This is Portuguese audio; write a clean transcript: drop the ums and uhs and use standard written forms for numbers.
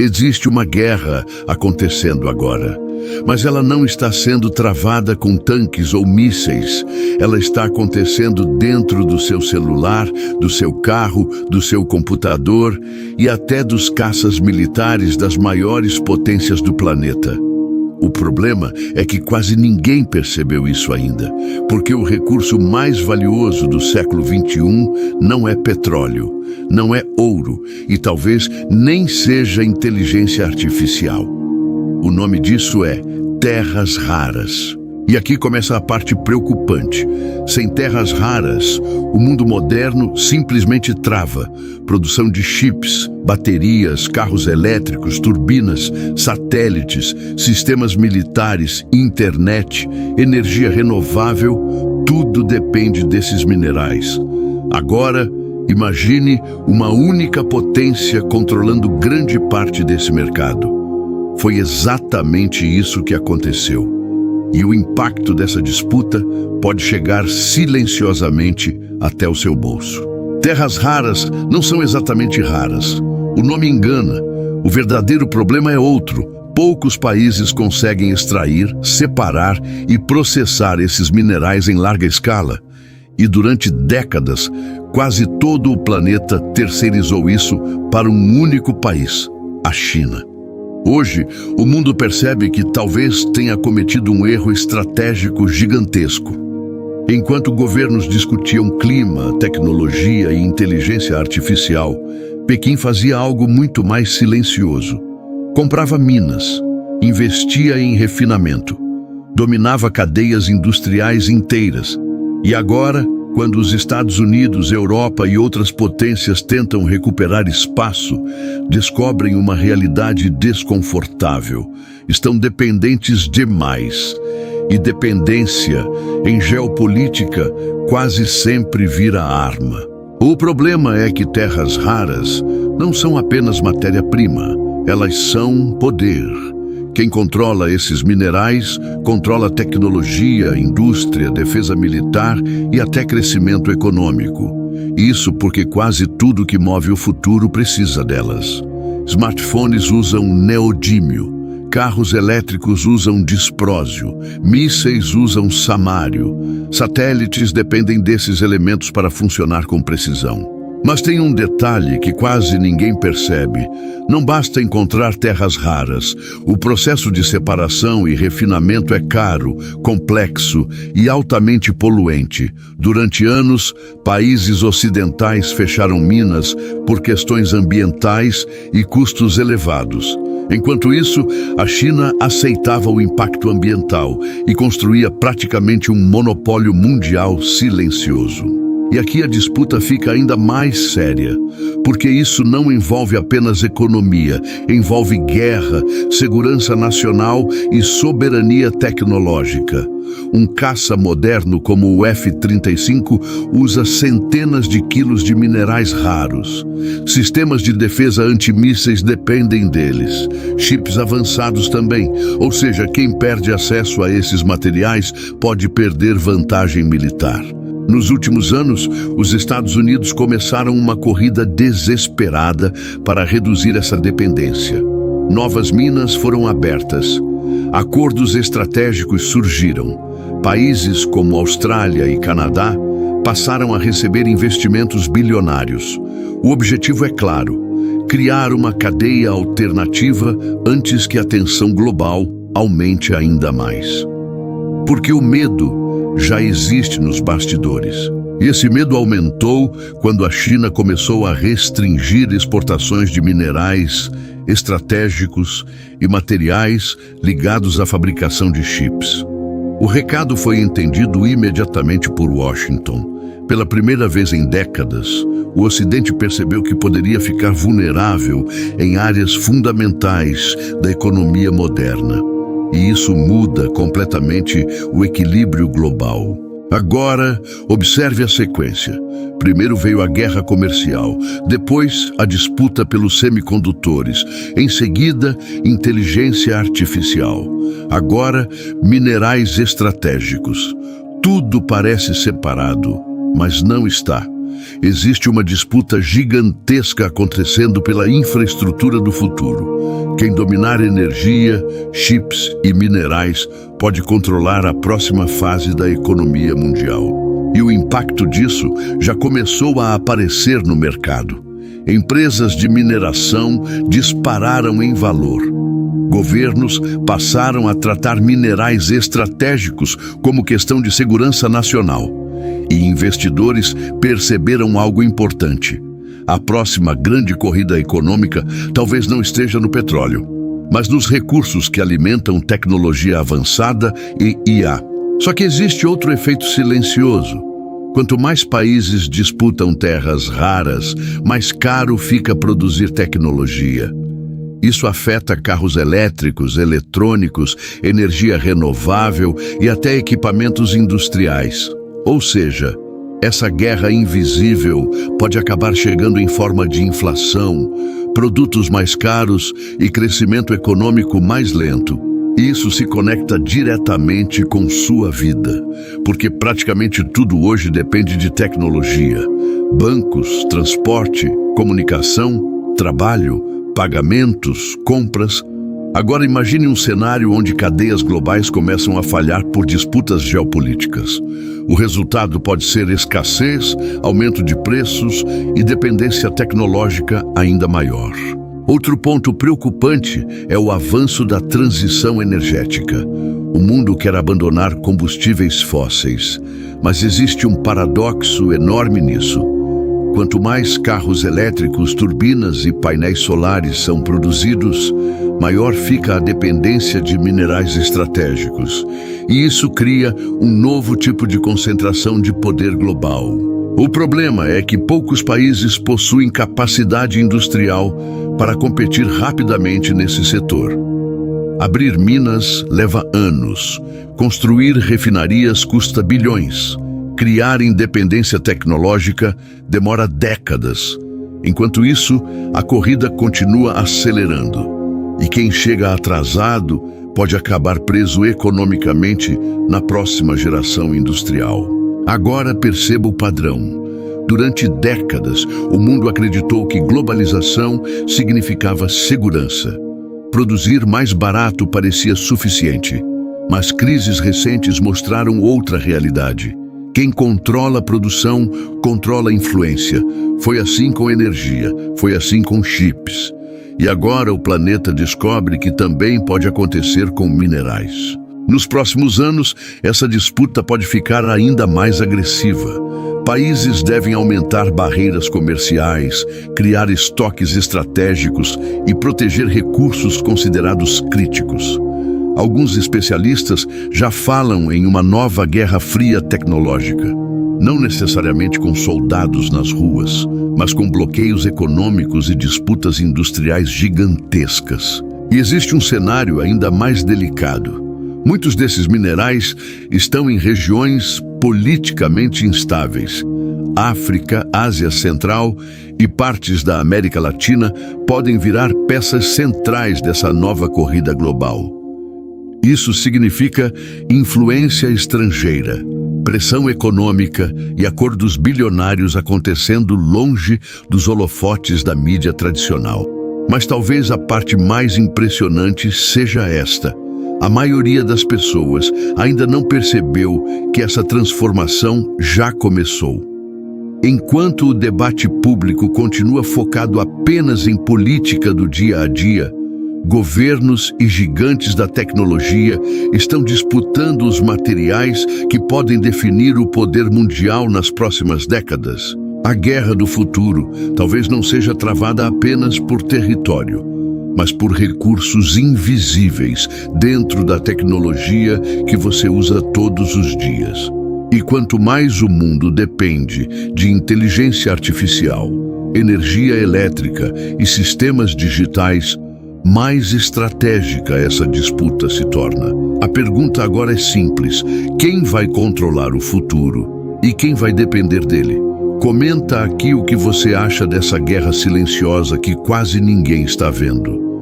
Existe uma guerra acontecendo agora, mas ela não está sendo travada com tanques ou mísseis. Ela está acontecendo dentro do seu celular, do seu carro, do seu computador e até dos caças militares das maiores potências do planeta. O problema é que quase ninguém percebeu isso ainda, porque o recurso mais valioso do século XXI não é petróleo, não é ouro e talvez nem seja inteligência artificial. O nome disso é terras raras. E aqui começa a parte preocupante. Sem terras raras, o mundo moderno simplesmente trava. Produção de chips, baterias, carros elétricos, turbinas, satélites, sistemas militares, internet, energia renovável, tudo depende desses minerais. Agora, imagine uma única potência controlando grande parte desse mercado. Foi exatamente isso que aconteceu. E o impacto dessa disputa pode chegar silenciosamente até o seu bolso. Terras raras não são exatamente raras. O nome engana. O verdadeiro problema é outro. Poucos países conseguem extrair, separar e processar esses minerais em larga escala. E durante décadas, quase todo o planeta terceirizou isso para um único país, a China. Hoje, o mundo percebe que talvez tenha cometido um erro estratégico gigantesco. Enquanto governos discutiam clima, tecnologia e inteligência artificial, Pequim fazia algo muito mais silencioso. Comprava minas, investia em refinamento, dominava cadeias industriais inteiras. E agora, quando os Estados Unidos, Europa e outras potências tentam recuperar espaço, descobrem uma realidade desconfortável. Estão dependentes demais. E dependência, em geopolítica, quase sempre vira arma. O problema é que terras raras não são apenas matéria-prima, elas são poder. Quem controla esses minerais, controla tecnologia, indústria, defesa militar e até crescimento econômico. Isso porque quase tudo que move o futuro precisa delas. Smartphones usam neodímio, carros elétricos usam disprósio, mísseis usam samário, satélites dependem desses elementos para funcionar com precisão. Mas tem um detalhe que quase ninguém percebe. Não basta encontrar terras raras. O processo de separação e refinamento é caro, complexo e altamente poluente. Durante anos, países ocidentais fecharam minas por questões ambientais e custos elevados. Enquanto isso, a China aceitava o impacto ambiental e construía praticamente um monopólio mundial silencioso. E aqui a disputa fica ainda mais séria, porque isso não envolve apenas economia, envolve guerra, segurança nacional e soberania tecnológica. Um caça moderno como o F-35 usa centenas de quilos de minerais raros. Sistemas de defesa antimísseis dependem deles. Chips avançados também, ou seja, quem perde acesso a esses materiais pode perder vantagem militar. Nos últimos anos, os Estados Unidos começaram uma corrida desesperada para reduzir essa dependência. Novas minas foram abertas. Acordos estratégicos surgiram. Países como Austrália e Canadá passaram a receber investimentos bilionários. O objetivo é claro: criar uma cadeia alternativa antes que a tensão global aumente ainda mais. Porque o medo já existe nos bastidores. E esse medo aumentou quando a China começou a restringir exportações de minerais estratégicos e materiais ligados à fabricação de chips. O recado foi entendido imediatamente por Washington. Pela primeira vez em décadas, o Ocidente percebeu que poderia ficar vulnerável em áreas fundamentais da economia moderna. E isso muda completamente o equilíbrio global. Agora, observe a sequência. Primeiro veio a guerra comercial, depois a disputa pelos semicondutores, em seguida, inteligência artificial. Agora, minerais estratégicos. Tudo parece separado, mas não está. Existe uma disputa gigantesca acontecendo pela infraestrutura do futuro. Quem dominar energia, chips e minerais pode controlar a próxima fase da economia mundial. E o impacto disso já começou a aparecer no mercado. Empresas de mineração dispararam em valor. Governos passaram a tratar minerais estratégicos como questão de segurança nacional. E investidores perceberam algo importante. A próxima grande corrida econômica talvez não esteja no petróleo, mas nos recursos que alimentam tecnologia avançada e IA. Só que existe outro efeito silencioso. Quanto mais países disputam terras raras, mais caro fica produzir tecnologia. Isso afeta carros elétricos, eletrônicos, energia renovável e até equipamentos industriais. Ou seja, essa guerra invisível pode acabar chegando em forma de inflação, produtos mais caros e crescimento econômico mais lento. Isso se conecta diretamente com sua vida, porque praticamente tudo hoje depende de tecnologia. Bancos, transporte, comunicação, trabalho, pagamentos, compras. Agora imagine um cenário onde cadeias globais começam a falhar por disputas geopolíticas. O resultado pode ser escassez, aumento de preços e dependência tecnológica ainda maior. Outro ponto preocupante é o avanço da transição energética. O mundo quer abandonar combustíveis fósseis, mas existe um paradoxo enorme nisso. Quanto mais carros elétricos, turbinas e painéis solares são produzidos, maior fica a dependência de minerais estratégicos. E isso cria um novo tipo de concentração de poder global. O problema é que poucos países possuem capacidade industrial para competir rapidamente nesse setor. Abrir minas leva anos. Construir refinarias custa bilhões. Criar independência tecnológica demora décadas. Enquanto isso, a corrida continua acelerando. E quem chega atrasado pode acabar preso economicamente na próxima geração industrial. Agora perceba o padrão. Durante décadas, o mundo acreditou que globalização significava segurança. Produzir mais barato parecia suficiente. Mas crises recentes mostraram outra realidade. Quem controla a produção, controla a influência. Foi assim com energia, foi assim com chips. E agora o planeta descobre que também pode acontecer com minerais. Nos próximos anos, essa disputa pode ficar ainda mais agressiva. Países devem aumentar barreiras comerciais, criar estoques estratégicos e proteger recursos considerados críticos. Alguns especialistas já falam em uma nova guerra fria tecnológica, não necessariamente com soldados nas ruas, mas com bloqueios econômicos e disputas industriais gigantescas. E existe um cenário ainda mais delicado. Muitos desses minerais estão em regiões politicamente instáveis. África, Ásia Central e partes da América Latina podem virar peças centrais dessa nova corrida global. Isso significa influência estrangeira, pressão econômica e acordos bilionários acontecendo longe dos holofotes da mídia tradicional. Mas talvez a parte mais impressionante seja esta. A maioria das pessoas ainda não percebeu que essa transformação já começou. Enquanto o debate público continua focado apenas em política do dia a dia, governos e gigantes da tecnologia estão disputando os materiais que podem definir o poder mundial nas próximas décadas. A guerra do futuro talvez não seja travada apenas por território, mas por recursos invisíveis dentro da tecnologia que você usa todos os dias. E quanto mais o mundo depende de inteligência artificial, energia elétrica e sistemas digitais, mais estratégica essa disputa se torna. A pergunta agora é simples: quem vai controlar o futuro e quem vai depender dele? Comenta aqui o que você acha dessa guerra silenciosa que quase ninguém está vendo.